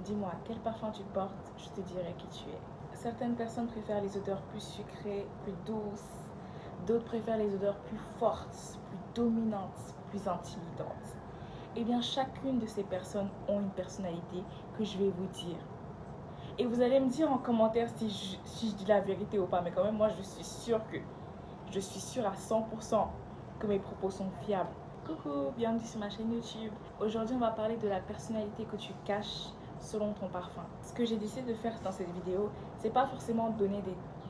Dis-moi, quel parfum tu portes, je te dirai qui tu es. Certaines personnes préfèrent les odeurs plus sucrées, plus douces. D'autres préfèrent les odeurs plus fortes, plus dominantes, plus intimidantes. Eh bien, chacune de ces personnes ont une personnalité que je vais vous dire. Et vous allez me dire en commentaire si je dis la vérité ou pas. Mais quand même, moi, je suis sûre à 100% que mes propos sont fiables. Coucou, bienvenue sur ma chaîne YouTube. Aujourd'hui, on va parler de la personnalité que tu caches selon ton parfum. Ce que j'ai décidé de faire dans cette vidéo, c'est pas forcément donner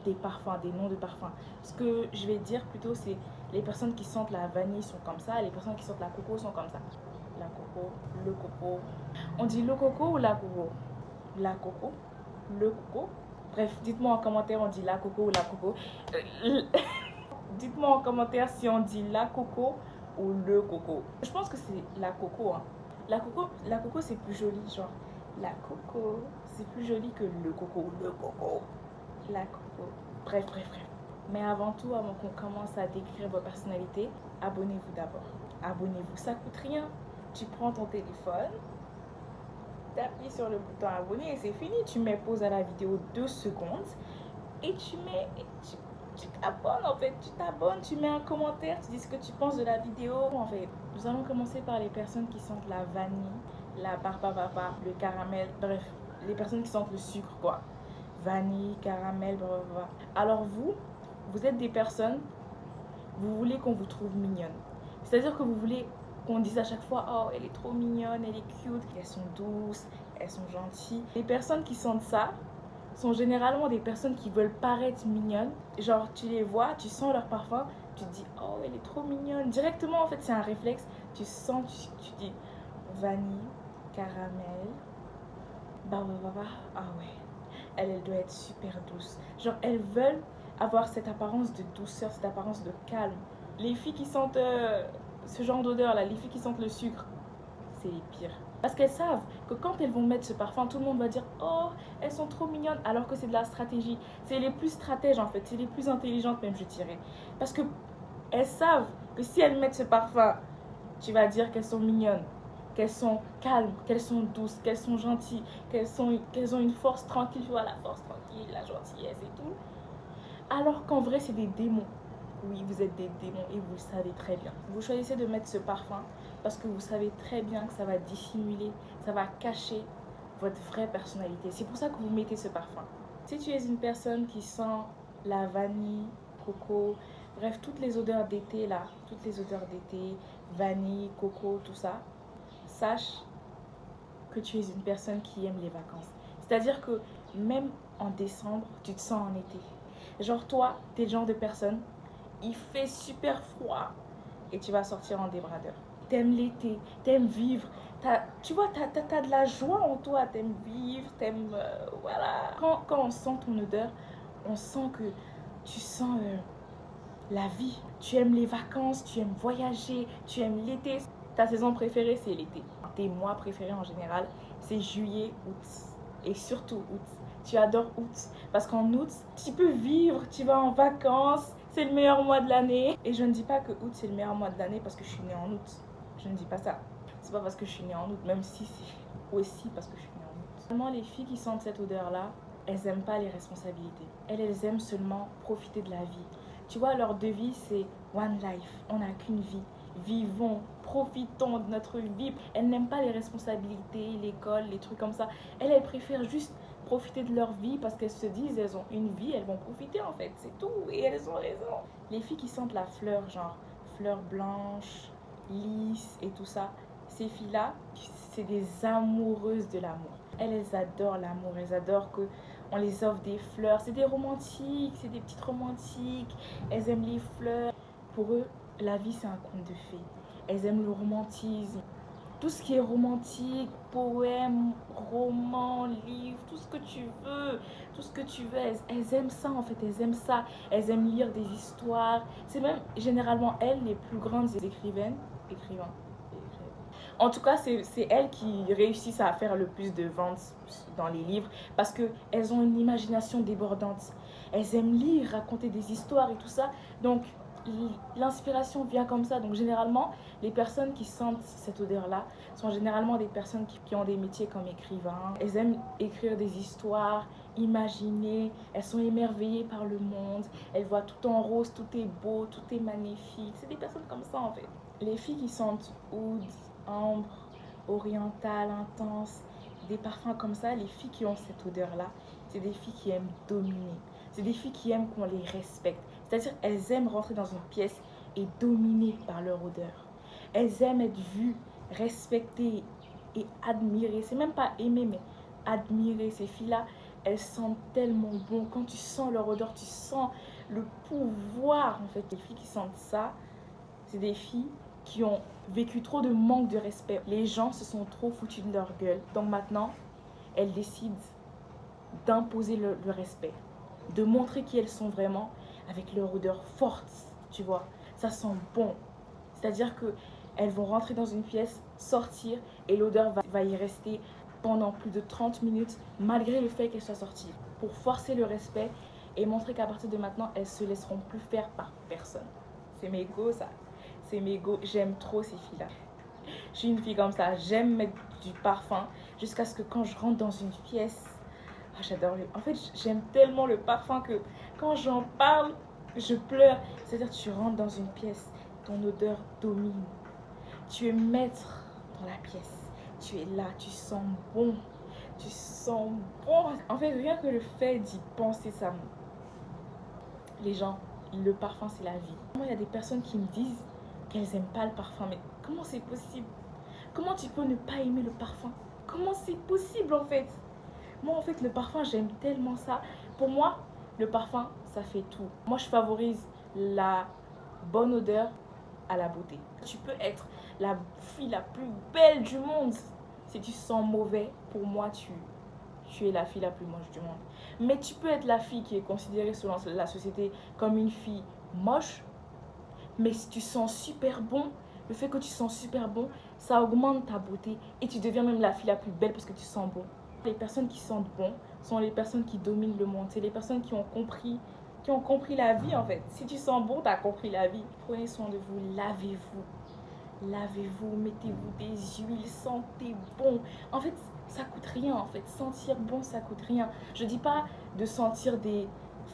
des parfums, des noms de parfums. Ce que je vais dire plutôt, c'est les personnes qui sentent la vanille sont comme ça, les personnes qui sentent la coco sont comme ça. La coco, le coco. On dit le coco ou la coco? La coco, le coco. Bref, dites-moi en commentaire, on dit la coco ou la coco. Dites-moi en commentaire si on dit la coco ou le coco. Je pense que c'est la coco, hein. La coco c'est plus joli, genre la coco, c'est plus joli que le coco, la coco. Bref. Mais avant tout, avant qu'on commence à décrire vos personnalités, abonnez-vous d'abord. Abonnez-vous, ça coûte rien. Tu prends ton téléphone, t'appuies sur le bouton abonner et c'est fini. Tu mets pause à la vidéo 2 secondes et tu t'abonnes en fait, tu t'abonnes, tu mets un commentaire, tu dis ce que tu penses de la vidéo en fait. Nous allons commencer par les personnes qui sentent la vanille, la barbapapa, le caramel, bref, les personnes qui sentent le sucre quoi. Vanille, caramel, blablabla. Alors vous êtes des personnes, vous voulez qu'on vous trouve mignonne. C'est-à-dire que vous voulez qu'on dise à chaque fois, oh elle est trop mignonne, elle est cute, elles sont douces, elles sont gentilles. Les personnes qui sentent ça, sont généralement des personnes qui veulent paraître mignonnes. Genre, tu les vois, tu sens leur parfum, tu te dis, oh, elle est trop mignonne. Directement, en fait, c'est un réflexe. Tu sens, tu dis, vanille, caramel, ah ouais, elle doit être super douce. Genre, elles veulent avoir cette apparence de douceur, cette apparence de calme. Les filles qui sentent ce genre d'odeur là, les filles qui sentent le sucre, c'est les pires. Parce qu'elles savent que quand elles vont mettre ce parfum, tout le monde va dire oh, elles sont trop mignonnes, alors que c'est de la stratégie. C'est les plus stratèges en fait, c'est les plus intelligentes même, je dirais. Parce que elles savent que si elles mettent ce parfum, tu vas dire qu'elles sont mignonnes, qu'elles sont calmes, qu'elles sont douces, qu'elles sont gentilles, qu'elles ont une force tranquille, tu vois, la force tranquille, la gentillesse et tout. Alors qu'en vrai, c'est des démons. Oui, vous êtes des démons et vous le savez très bien. Vous choisissez de mettre ce parfum parce que vous savez très bien que ça va dissimuler, ça va cacher votre vraie personnalité. C'est pour ça que vous mettez ce parfum. Si tu es une personne qui sent la vanille, coco, bref, toutes les odeurs d'été là, toutes les odeurs d'été, vanille, coco, tout ça, sache que tu es une personne qui aime les vacances. C'est-à-dire que même en décembre, tu te sens en été. Genre toi, t'es le genre de personne, il fait super froid et tu vas sortir en débradeur. T'aimes l'été, t'aimes vivre, tu vois, t'as de la joie en toi, t'aimes vivre, t'aimes, voilà. Quand on sent ton odeur, on sent que tu sens la vie. Tu aimes les vacances, tu aimes voyager, tu aimes l'été. Ta saison préférée, c'est l'été. Tes mois préférés en général, c'est juillet, août. Et surtout août. Tu adores août. Parce qu'en août, tu peux vivre, tu vas en vacances. C'est le meilleur mois de l'année. Et je ne dis pas que août, c'est le meilleur mois de l'année parce que je suis née en août. Je ne dis pas ça. C'est pas parce que je suis née en août, même si c'est aussi parce que je suis née en août. Seulement les filles qui sentent cette odeur-là, elles n'aiment pas les responsabilités. Elles aiment seulement profiter de la vie. Tu vois, leur devise, c'est One Life. On n'a qu'une vie. Vivons, profitons de notre vie. Elles n'aiment pas les responsabilités, l'école, les trucs comme ça. Elles préfèrent juste profiter de leur vie parce qu'elles se disent, elles ont une vie, elles vont profiter en fait. C'est tout. Et elles ont raison. Les filles qui sentent la fleur, genre fleur blanche, lisse et tout ça, ces filles-là, c'est des amoureuses de l'amour. Elles adorent l'amour. Elles adorent que on les offre des fleurs. C'est des romantiques, c'est des petites romantiques. Elles aiment les fleurs. Pour eux, la vie, c'est un conte de fées. Elles aiment le romantisme. Tout ce qui est romantique, poème, roman, livre, tout ce que tu veux. Tout ce que tu veux, elles aiment ça en fait. Elles aiment ça. Elles aiment lire des histoires. C'est même généralement elles, les plus grandes écrivains. En tout cas, c'est elles qui réussissent à faire le plus de ventes dans les livres parce qu'elles ont une imagination débordante. Elles aiment lire, raconter des histoires et tout ça. Donc, l'inspiration vient comme ça. Donc généralement, les personnes qui sentent cette odeur-là sont généralement des personnes qui ont des métiers comme écrivains. Elles aiment écrire des histoires, imaginer, elles sont émerveillées par le monde, elles voient tout en rose, tout est beau, tout est magnifique. C'est des personnes comme ça en fait. Les filles qui sentent oud, ambre, oriental, intense, des parfums comme ça, les filles qui ont cette odeur-là, c'est des filles qui aiment dominer. C'est des filles qui aiment qu'on les respecte. C'est-à-dire elles aiment rentrer dans une pièce et dominer par leur odeur. Elles aiment être vues, respectées et admirées. C'est même pas aimer, mais admirer. Ces filles-là, elles sentent tellement bon. Quand tu sens leur odeur, tu sens le pouvoir. En fait, les filles qui sentent ça, c'est des filles qui ont vécu trop de manque de respect. Les gens se sont trop foutus de leur gueule. Donc maintenant, elles décident d'imposer le respect, de montrer qui elles sont vraiment avec leur odeur forte, tu vois. Ça sent bon. C'est-à-dire qu'elles vont rentrer dans une pièce, sortir et l'odeur va y rester pendant plus de 30 minutes malgré le fait qu'elle soit sortie. Pour forcer le respect et montrer qu'à partir de maintenant, elles ne se laisseront plus faire par personne. C'est mes go ça. C'est mes go. J'aime trop ces filles-là. Je suis une fille comme ça. J'aime mettre du parfum jusqu'à ce que quand je rentre dans une pièce, j'adore le... En fait, j'aime tellement le parfum que quand j'en parle, je pleure. C'est-à-dire, tu rentres dans une pièce, ton odeur domine. Tu es maître dans la pièce. Tu es là, tu sens bon. Tu sens bon. En fait, rien que le fait d'y penser, ça... Les gens, le parfum, c'est la vie. Moi, il y a des personnes qui me disent qu'elles n'aiment pas le parfum. Mais comment c'est possible? Comment tu peux ne pas aimer le parfum? Comment c'est possible, en fait? Moi, en fait, le parfum, j'aime tellement ça. Pour moi, le parfum, ça fait tout. Moi, je favorise la bonne odeur à la beauté. Tu peux être la fille la plus belle du monde. Si tu sens mauvais, pour moi, tu es la fille la plus moche du monde. Mais tu peux être la fille qui est considérée selon la société comme une fille moche. Mais si tu sens super bon, le fait que tu sens super bon, ça augmente ta beauté. Et tu deviens même la fille la plus belle parce que tu sens bon. Les personnes qui sentent bon sont les personnes qui dominent le monde. C'est les personnes qui ont compris la vie en fait. Si tu sens bon, tu as compris la vie. Prenez soin de vous, lavez-vous. Lavez-vous, mettez-vous des huiles, sentez bon. En fait, ça coûte rien en fait. Sentir bon, ça coûte rien. Je dis pas de sentir des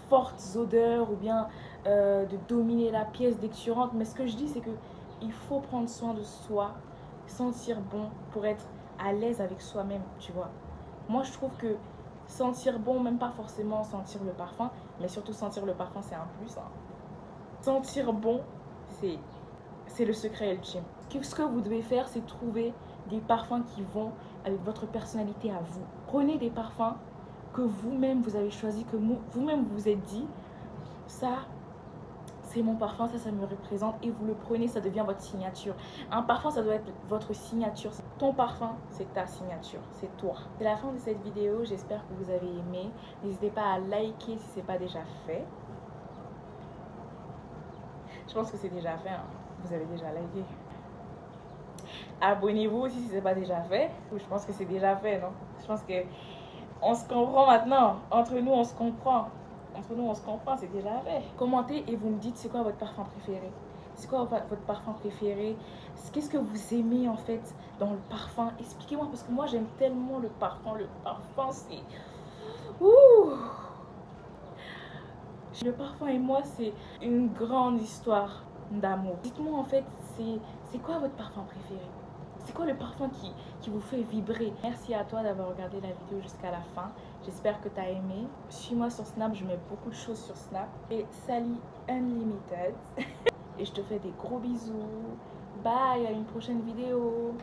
fortes odeurs ou bien de dominer la pièce dès que tu rentres. Mais ce que je dis, c'est que il faut prendre soin de soi, sentir bon pour être à l'aise avec soi-même, tu vois. Moi, je trouve que sentir bon, même pas forcément sentir le parfum, mais surtout sentir le parfum, c'est un plus. Hein. Sentir bon, c'est le secret ultime. Ce que vous devez faire, c'est trouver des parfums qui vont avec votre personnalité à vous. Prenez des parfums que vous-même vous avez choisi, que vous-même vous êtes dit, ça, c'est mon parfum, ça me représente, et vous le prenez, ça devient votre signature. Un parfum, ça doit être votre signature. Ton parfum, c'est ta signature, c'est toi. C'est la fin de cette vidéo, j'espère que vous avez aimé. N'hésitez pas à liker si ce n'est pas déjà fait. Je pense que c'est déjà fait, hein. Vous avez déjà liké. Abonnez-vous aussi si ce n'est pas déjà fait. Je pense que c'est déjà fait, non? Je pense que on se comprend maintenant. Entre nous, on se comprend. Entre nous, on se comprend, c'est déjà fait. Commentez et vous me dites c'est quoi votre parfum préféré. C'est quoi votre parfum préféré? Qu'est-ce que vous aimez en fait dans le parfum? Expliquez-moi parce que moi j'aime tellement le parfum. Le parfum c'est... Ouh! Le parfum et moi c'est une grande histoire d'amour. Dites-moi en fait c'est quoi votre parfum préféré? C'est quoi le parfum qui vous fait vibrer? Merci à toi d'avoir regardé la vidéo jusqu'à la fin. J'espère que tu as aimé. Suis-moi sur Snap, je mets beaucoup de choses sur Snap. Et Sally Unlimited. Et je te fais des gros bisous. Bye, à une prochaine vidéo.